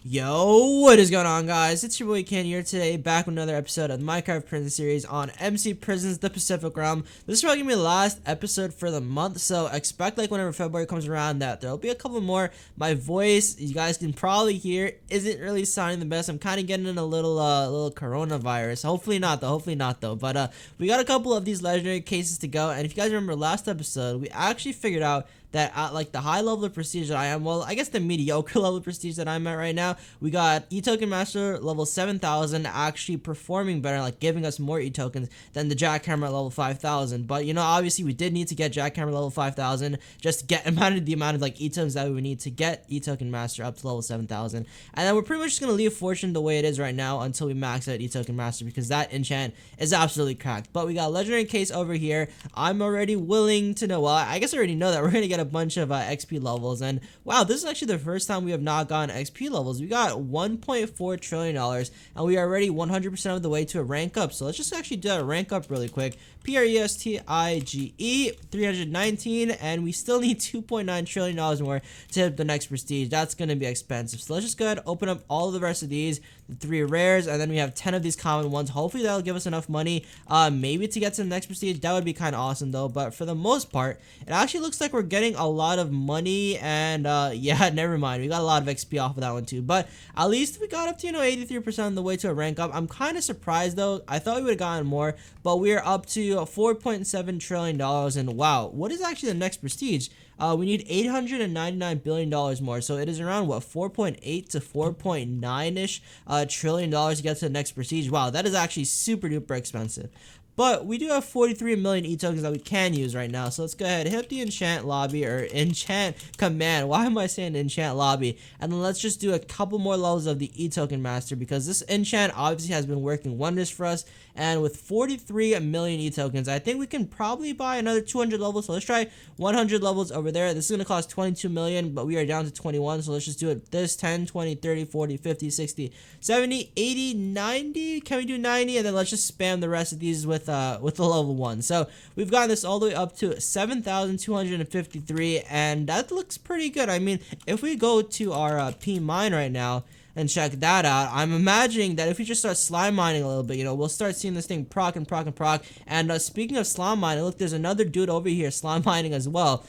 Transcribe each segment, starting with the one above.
Yo, what is going on, guys? It's your boy Ken here today, back with another episode of the Minecraft Prison series on MC Prisons, the Pacific Realm. This is probably gonna be the last episode for the month, so expect like whenever February comes around that there'll be a couple more. My voice, you guys can probably hear, isn't really sounding the best. I'm kind of getting in a little coronavirus. Hopefully not though. But we got a couple of these legendary cases to go, and if you guys remember last episode, we actually figured out that at like the high level of prestige that I am, well, I guess the mediocre level of prestige that I'm at right now, we got E-Token Master level 7,000 actually performing better, like giving us more E-Tokens than the Jackhammer at level 5,000. But, you know, obviously we did need to get Jackhammer level 5,000 just to get the amount of like E-Tokens that we would need to get E-Token Master up to level 7,000. And then we're pretty much just going to leave Fortune the way it is right now until we max out E-Token Master, because that enchant is absolutely cracked. But we got Legendary Case over here. I'm already willing to know, well, I guess I already know that we're going to get a bunch of XP levels, and wow, this is actually the first time we have not gotten XP levels. We got $1.4 trillion, and we are already 100% of the way to a rank up. So let's just actually do a rank up really quick. Prestige 319, and we still need $2.9 trillion more to hit the next prestige. That's going to be expensive. So let's just go ahead and open up all of the rest of these, the 3 rares, and then we have 10 of these common ones. Hopefully that'll give us enough money maybe to get to the next prestige. That would be kind of awesome though. But for the most part, it actually looks like we're getting a lot of money, and yeah, never mind, we got a lot of XP off of that one too. But at least we got up to, you know, 83% of the way to a rank up. I'm kind of surprised though. I thought we would have gotten more, but we're up to $4.7 trillion, and wow, what is actually the next prestige? We need $899 billion more, so it is around what, 4.8 to 4.9 ish trillion dollars to get to the next prestige. Wow, that is actually super duper expensive. But we do have 43 million E-Tokens that we can use right now. So let's go ahead and hit up the enchant lobby, or enchant command. Why am I saying enchant lobby? And then let's just do a couple more levels of the E-Token Master, because this enchant obviously has been working wonders for us. And with 43 million E-Tokens, I think we can probably buy another 200 levels. So let's try 100 levels over there. This is going to cost 22 million, but we are down to 21. So let's just do it this 10, 20, 30, 40, 50, 60, 70, 80, 90. Can we do 90? And then let's just spam the rest of these with the level 1. So we've gotten this all the way up to 7,253, and that looks pretty good. I mean, if we go to our P mine right now and check that out, I'm imagining that if we just start slime mining a little bit, you know, we'll start seeing this thing proc and proc and proc. And speaking of slime mining, look, there's another dude over here slime mining as well.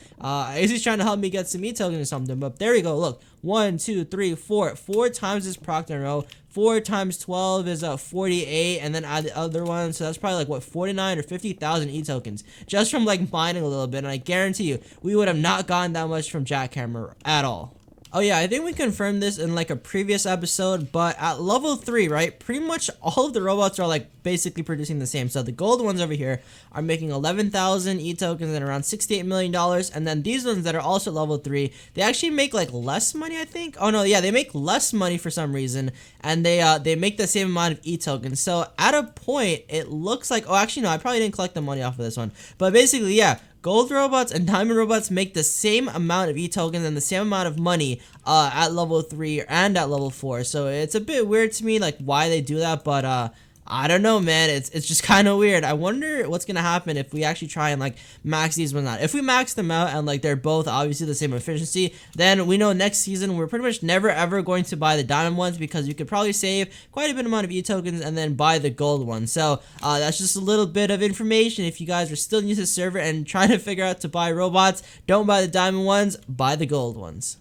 He's trying to help me get some E-Tokens or something, but there you go. Look, 1, 2, 3, 4 times this proc in a row. 4 times 12 is 48, and then add the other one, so that's probably like what, 49 or 50,000 E-Tokens just from like mining a little bit. And I guarantee you, we would have not gotten that much from Jackhammer at all. Oh yeah, I think we confirmed this in like a previous episode, but at level 3, right, pretty much all of the robots are like basically producing the same. So the gold ones over here are making 11,000 E-Tokens and around $68 million, and then these ones that are also level 3, they actually make like less money, I think. Oh no, yeah, they make less money for some reason, and they make the same amount of E-Tokens. So at a point, it looks like, oh actually no, I probably didn't collect the money off of this one, but basically, yeah, gold robots and diamond robots make the same amount of E-Tokens and the same amount of money at level 3 and at level 4. So it's a bit weird to me, like, why they do that, but I don't know, man. It's just kind of weird. I wonder what's gonna happen if we actually try and like max these ones out. If we max them out and like they're both obviously the same efficiency, then we know next season we're pretty much never ever going to buy the diamond ones, because you could probably save quite a bit amount of E-Tokens and then buy the gold ones. So that's just a little bit of information. If you guys are still new to the server and trying to figure out to buy robots, don't buy the diamond ones, buy the gold ones.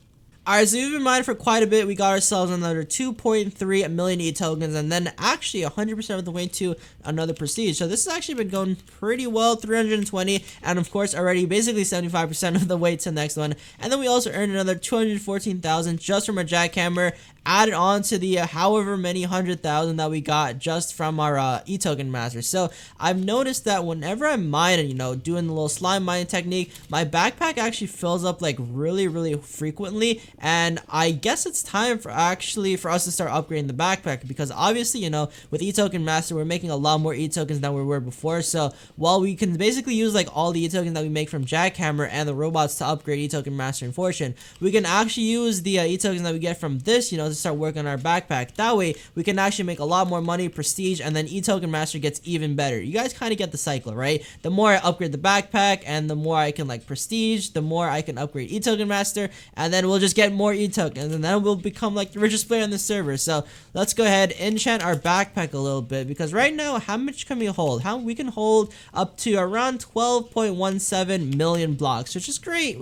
Alright, so we've been mining for quite a bit. We got ourselves another 2.3 million E-Tokens, and then actually 100% of the way to another prestige. So this has actually been going pretty well, 320, and of course already basically 75% of the way to the next one. And then we also earned another 214,000 just from our Jackhammer, added on to the however many 100,000 that we got just from our E-Token Master. So I've noticed that whenever I'm mining, you know, doing the little slime mining technique, my backpack actually fills up like really frequently, and I guess it's time for us to start upgrading the backpack, because obviously, you know, with E-Token Master we're making a lot more E-Tokens than we were before. So while we can basically use like all the E-Tokens that we make from Jackhammer and the robots to upgrade E-Token Master and Fortune, we can actually use the E-Tokens that we get from this, you know, to start working on our backpack. That way we can actually make a lot more money, prestige, and then E-Token Master gets even better. You guys kind of get the cycle, right? The more I upgrade the backpack and the more I can like prestige, the more I can upgrade E-Token Master, and then we'll just get get more e-tokens, and then we'll become like the richest player on the server. So let's go ahead, enchant our backpack a little bit, because right now, how much can we hold? We can hold up to around 12.17 million blocks, which is great,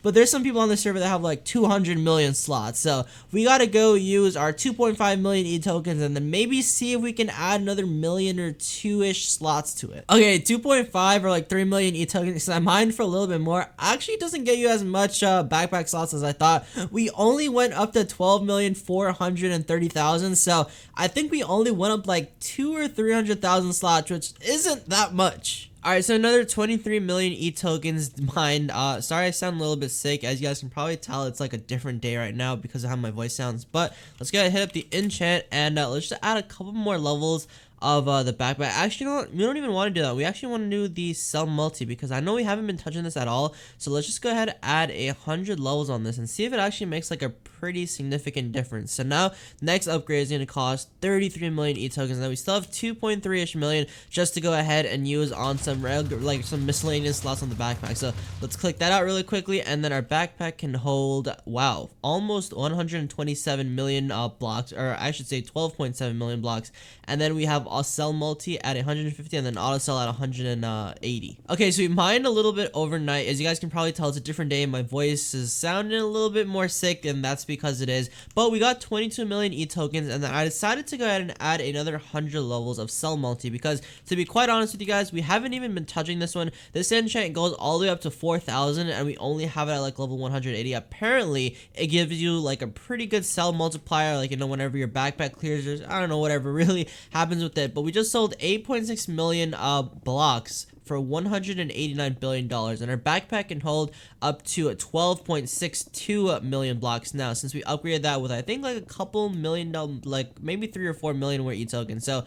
but there's some people on the server that have like 200 million slots. So we gotta go use our 2.5 million e-tokens and then maybe see if we can add another million or two-ish slots to it. Okay, 2.5 or like 3 million e-tokens. I mined for a little bit more. Actually doesn't get you as much backpack slots as I thought. We only went up to 12,430,000. So I think we only went up like 200,000 or 300,000 slots, which isn't that much. Alright, so another 23 million e-tokens mined. Sorry I sound a little bit sick. As you guys can probably tell, it's like a different day right now because of how my voice sounds. But let's go ahead and hit up the enchant, and let's just add a couple more levels of the backpack. Actually, you know what? We don't even want to do that. We actually want to do the sell multi, because I know we haven't been touching this at all. So let's just go ahead and add 100 levels on this and see if it actually makes like a pretty significant difference. So now next upgrade is going to cost 33 million e-tokens, and then we still have 2.3ish million just to go ahead and use on some some miscellaneous slots on the backpack. So let's click that out really quickly, and then our backpack can hold, wow, almost 127 million blocks, or I should say 12.7 million blocks. And then we have a sell multi at 150, and then auto sell at 180. Okay, so we mined a little bit overnight. As you guys can probably tell, it's a different day. My voice is sounding a little bit more sick, and that's because it is. But we got 22 million e-tokens, and then I decided to go ahead and add another 100 levels of sell multi, because to be quite honest with you guys, we haven't even been touching this one. This enchant goes all the way up to 4,000, and we only have it at like level 180. Apparently, it gives you like a pretty good sell multiplier, like, you know, whenever your backpack clears, or I don't know, whatever really happens with it. But we just sold 8.6 million blocks for $189 billion, and our backpack can hold up to 12.62 million blocks now, since we upgraded that with I think like a couple million, like maybe 3 or 4 million more e-tokens. So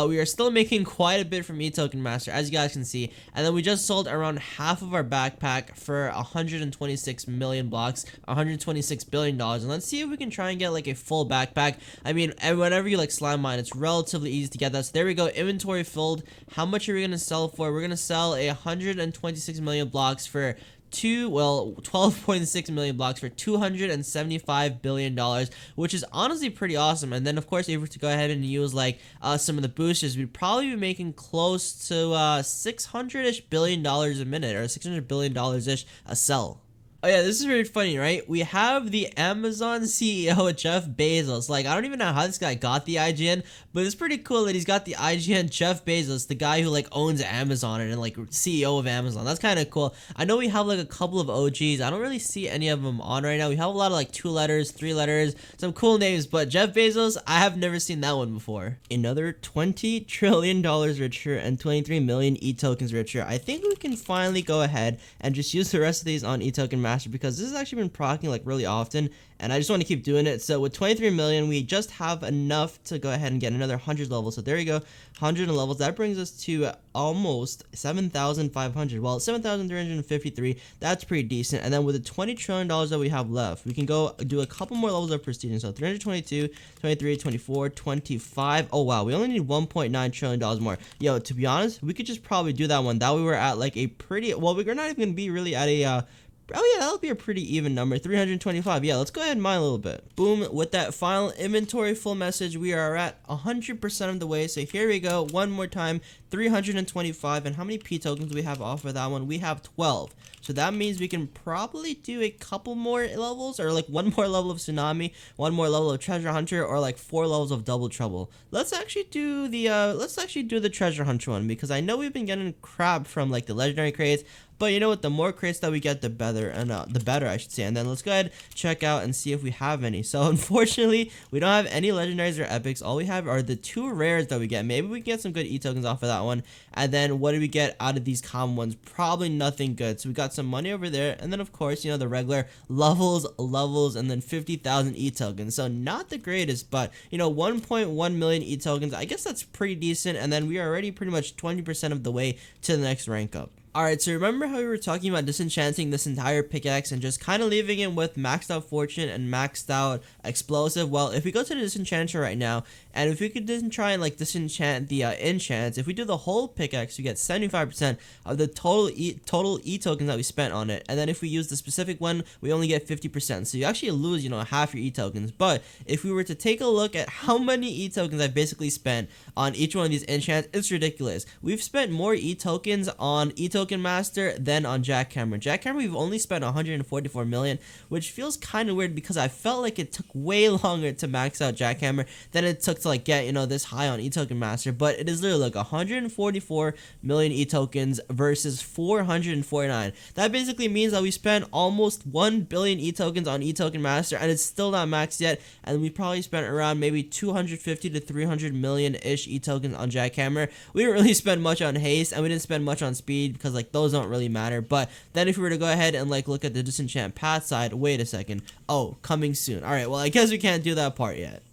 we are still making quite a bit from e-token master, as you guys can see. And then we just sold around half of our backpack for 126 million blocks, $126 billion. And let's see if we can try and get like a full backpack. I mean, whenever you like slime mine, it's relatively easy to get that. So there we go, inventory filled. How much are we gonna sell for? We're gonna sell 126 million blocks for 12.6 million blocks for $275 billion, which is honestly pretty awesome. And then of course, if we were to go ahead and use like some of the boosters, we'd probably be making close to $600-ish billion a minute, or $600 billion-ish a sell. Oh yeah, this is very funny, right? We have the Amazon CEO, Jeff Bezos. Like, I don't even know how this guy got the IGN, but it's pretty cool that he's got the IGN Jeff Bezos, the guy who like owns Amazon and like CEO of Amazon. That's kind of cool. I know we have like a couple of OGs. I don't really see any of them on right now. We have a lot of like 2 letters, 3 letters, some cool names, but Jeff Bezos, I have never seen that one before. Another $20 trillion richer and 23 million e-tokens richer. I think we can finally go ahead and just use the rest of these on e-token master, because this has actually been proccing like really often, and I just want to keep doing it. So with 23 million, we just have enough to go ahead and get another 100 levels. So there you go, 100 levels. That brings us to almost 7,500. Well, 7,353. That's pretty decent. And then with the $20 trillion that we have left, we can go do a couple more levels of prestige. So 322, 23, 24, 25. Oh wow, we only need $1.9 trillion more. Yo, to be honest, we could just probably do that one. That we were at like a pretty, well, we're not even gonna be really at a oh yeah, that'll be a pretty even number, 325. Yeah, let's go ahead and mine a little bit. Boom, with that final inventory full message, we are at 100% of the way. So here we go, one more time, 325. And how many P tokens do we have off of that one? We have 12. So that means we can probably do a couple more levels, or like 1 more level of Tsunami, 1 more level of Treasure Hunter, or like 4 levels of Double Trouble. Let's actually do the Treasure Hunter one, because I know we've been getting crap from like the legendary crates. But you know what? The more crates that we get, the better, and the better, I should say. And then let's go ahead, check out, and see if we have any. So unfortunately, we don't have any legendaries or epics. All we have are the 2 rares that we get. Maybe we can get some good e-tokens off of that one. And then what do we get out of these common ones? Probably nothing good. So we got some money over there. And then of course, you know, the regular levels, and then 50,000 e-tokens. So not the greatest, but you know, 1.1 million e-tokens. I guess that's pretty decent. And then we are already pretty much 20% of the way to the next rank up. Alright, so remember how we were talking about disenchanting this entire pickaxe and just kind of leaving it with maxed out fortune and maxed out explosive? Well, if we go to the disenchanter right now, and if we could try and like disenchant the enchants, if we do the whole pickaxe, we get 75% of the total E tokens that we spent on it. And then if we use the specific one, we only get 50%. So you actually lose, half your E tokens. But if we were to take a look at how many E tokens I've basically spent on each one of these enchants, it's ridiculous. We've spent more E tokens on E token master than on jackhammer. Jackhammer, we've only spent 144 million, which feels kind of weird because I felt like it took way longer to max out jackhammer than it took to like get this high on E token master. But it is literally like 144 million E tokens versus 449. That basically means that we spent almost 1 billion E tokens on E token master, and it's still not maxed yet. And we probably spent around maybe 250 to 300 million ish E tokens on jackhammer. We didn't really spend much on haste, and we didn't spend much on speed because like those don't really matter. But then if we were to go ahead and like look at the disenchant path side, wait a second, oh, coming soon. All right, well, I guess we can't do that part yet.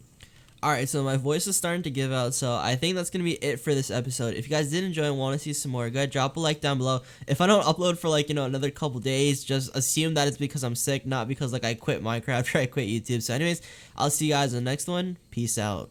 Alright, so my voice is starting to give out, so I think that's going to be it for this episode. If you guys did enjoy and want to see some more, go ahead, drop a like down below. If I don't upload for like, another couple days, just assume that it's because I'm sick, not because like I quit Minecraft or I quit YouTube. So anyways, I'll see you guys in the next one. Peace out.